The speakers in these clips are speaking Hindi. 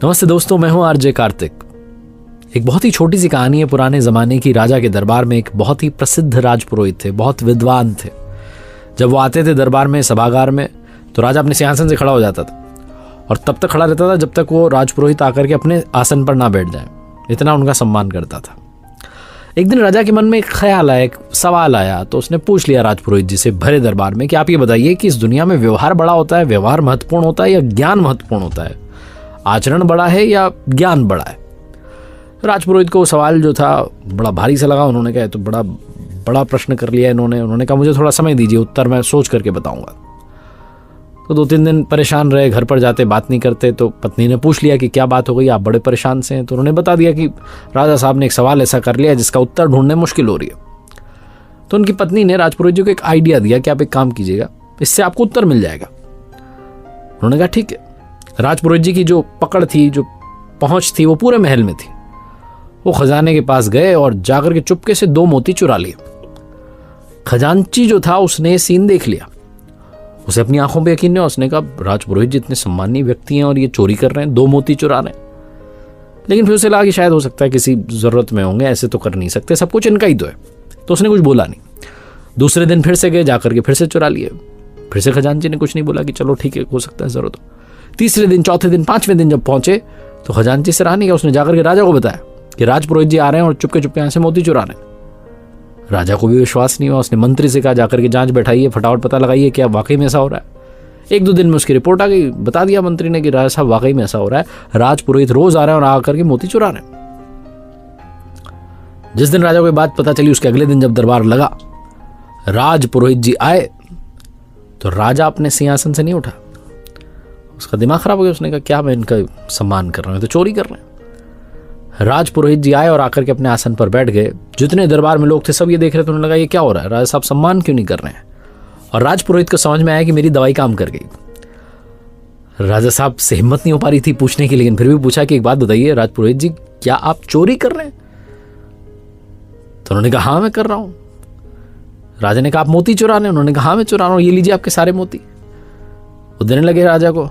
नमस्ते दोस्तों, मैं हूं आरजे कार्तिक। एक बहुत ही छोटी सी कहानी है पुराने ज़माने की। राजा के दरबार में एक बहुत ही प्रसिद्ध राजपुरोहित थे, बहुत विद्वान थे। जब वो आते थे दरबार में, सभागार में, तो राजा अपने सिंहासन से खड़ा हो जाता था और तब तक खड़ा रहता था जब तक वो राजपुरोहित आकर के अपने आसन पर ना बैठ जाए। इतना उनका सम्मान करता था। एक दिन राजा के मन में एक ख्याल आया, एक सवाल आया, तो उसने पूछ लिया राजपुरोहित जी से भरे दरबार में कि आप ये बताइए कि इस दुनिया में व्यवहार बड़ा होता है, व्यवहार महत्वपूर्ण होता है या ज्ञान महत्वपूर्ण होता है? आचरण बड़ा है या ज्ञान बड़ा है? राजपुरोहित को वो सवाल जो था बड़ा भारी सा लगा। उन्होंने कहा तो बड़ा प्रश्न कर लिया इन्होंने कहा मुझे थोड़ा समय दीजिए, उत्तर मैं सोच करके बताऊंगा। तो 2-3 दिन परेशान रहे, घर पर जाते बात नहीं करते। तो पत्नी ने पूछ लिया कि क्या बात हो गई, आप बड़े परेशान से हैं? तो उन्होंने बता दिया कि राजा साहब ने एक सवाल ऐसा कर लिया जिसका उत्तर ढूंढने मुश्किल हो रही है। तो उनकी पत्नी ने राजपुरोहित जी को एक आइडिया दिया कि आप एक काम कीजिएगा, इससे आपको उत्तर मिल जाएगा। उन्होंने कहा ठीक है। राजपुरोहित जी की जो पकड़ थी, जो पहुंच थी, वो पूरे महल में थी। वो खजाने के पास गए और जाकर के चुपके से 2 मोती चुरा लिए। खजांची जो था उसने सीन देख लिया, उसे अपनी आंखों पे यकीन नहीं। उसने कहा राजपुरोहित जी इतने सम्मानीय व्यक्ति हैं और ये चोरी कर रहे हैं, 2 मोती चुरा रहे हैं। लेकिन फिर उसे लगा कि शायद हो सकता है किसी जरूरत में होंगे, ऐसे तो कर नहीं सकते, सब कुछ इनका ही तो है। तो उसने कुछ बोला नहीं। दूसरे दिन फिर से गए, जाकर के फिर से चुरा लिए। फिर से खजांची ने कुछ नहीं बोला कि चलो ठीक है, हो सकता है जरूरत हो। तीसरे दिन, चौथे दिन, 5वें दिन जब पहुंचे तो खजांची से रहा नहीं गया। उसने जाकर के राजा को बताया कि राजपुरोहित जी आ रहे हैं और चुपके चुपके यहाँ से मोती चुरा रहे हैं। राजा को भी विश्वास नहीं हुआ। उसने मंत्री से कहा जाकर के जांच बैठाइए, फटाफट पता लगाइए क्या वाकई में ऐसा हो रहा है। 1-2 दिन में उसकी रिपोर्ट आ गई। बता दिया मंत्री ने कि राजा साहब वाकई में ऐसा हो रहा है, राजपुरोहित रोज आ रहे हैं और आकर के मोती चुरा रहे हैं। जिस दिन राजा को बात पता चली, उसके अगले दिन जब दरबार लगा, राजपुरोहित जी आए तो राजा अपने सिंहासन से नहीं उठा। उसका दिमाग खराब हो गया। उसने कहा क्या मैं इनका सम्मान कर रहा हूं, तो चोरी कर रहे हैं। राजपुरोहित जी आए और आकर के अपने आसन पर बैठ गए। जितने दरबार में लोग थे सब ये देख रहे थे। उन्हें लगा ये क्या हो रहा है, राजा साहब सम्मान क्यों नहीं कर रहे हैं? और राजपुरोहित को समझ में आया कि मेरी दवाई काम कर गई। राजा साहब से हिम्मत नहीं हो पा रही थी पूछने की, लेकिन फिर भी पूछा कि एक बात बताइए राजपुरोहित जी, क्या आप चोरी कर रहे हैं? तो उन्होंने कहा हाँ मैं कर रहा हूं। राजा ने कहा आप मोती चुरा रहे हैं? उन्होंने कहा हाँ मैं चुरा रहा हूं, ये लीजिए आपके सारे मोती। वो देने लगे राजा को।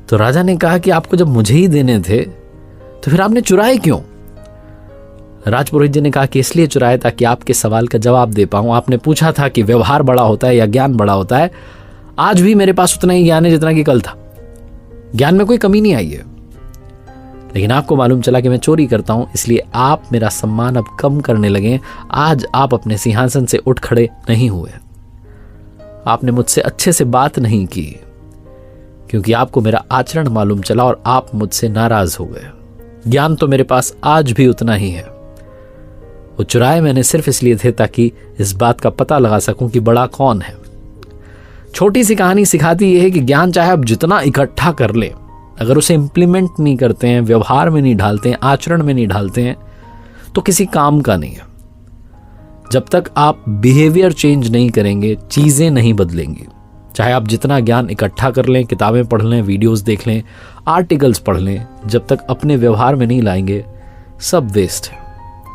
तो राजा ने कहा कि आपको जब मुझे ही देने थे तो फिर आपने चुराए क्यों? राजपुरोहित जी ने कहा कि इसलिए चुराए ताकि आपके सवाल का जवाब दे पाऊं। आपने पूछा था कि व्यवहार बड़ा होता है या ज्ञान बड़ा होता है। आज भी मेरे पास उतना ही ज्ञान है जितना कि कल था। ज्ञान में कोई कमी नहीं आई है, लेकिन आपको मालूम चला कि मैं चोरी करता हूं, इसलिए आप मेरा सम्मान अब कम करने लगे। आज आप अपने सिंहासन से उठ खड़े नहीं हुए। आपने मुझसे अच्छे से बात नहीं की क्योंकि आपको मेरा आचरण मालूम चला और आप मुझसे नाराज हो गए। ज्ञान तो मेरे पास आज भी उतना ही है। वो चुराए मैंने सिर्फ इसलिए थे ताकि इस बात का पता लगा सकूं कि बड़ा कौन है। छोटी सी कहानी सिखाती यह है कि ज्ञान चाहे आप जितना इकट्ठा कर ले, अगर उसे इंप्लीमेंट नहीं करते हैं, व्यवहार में नहीं डालते हैं, आचरण में नहीं डालते हैं, तो किसी काम का नहीं है। जब तक आप बिहेवियर चेंज नहीं करेंगे, चीजें नहीं बदलेंगी। चाहे आप जितना ज्ञान इकट्ठा कर लें, किताबें पढ़ लें, वीडियोस देख लें, आर्टिकल्स पढ़ लें, जब तक अपने व्यवहार में नहीं लाएंगे, सब वेस्ट है।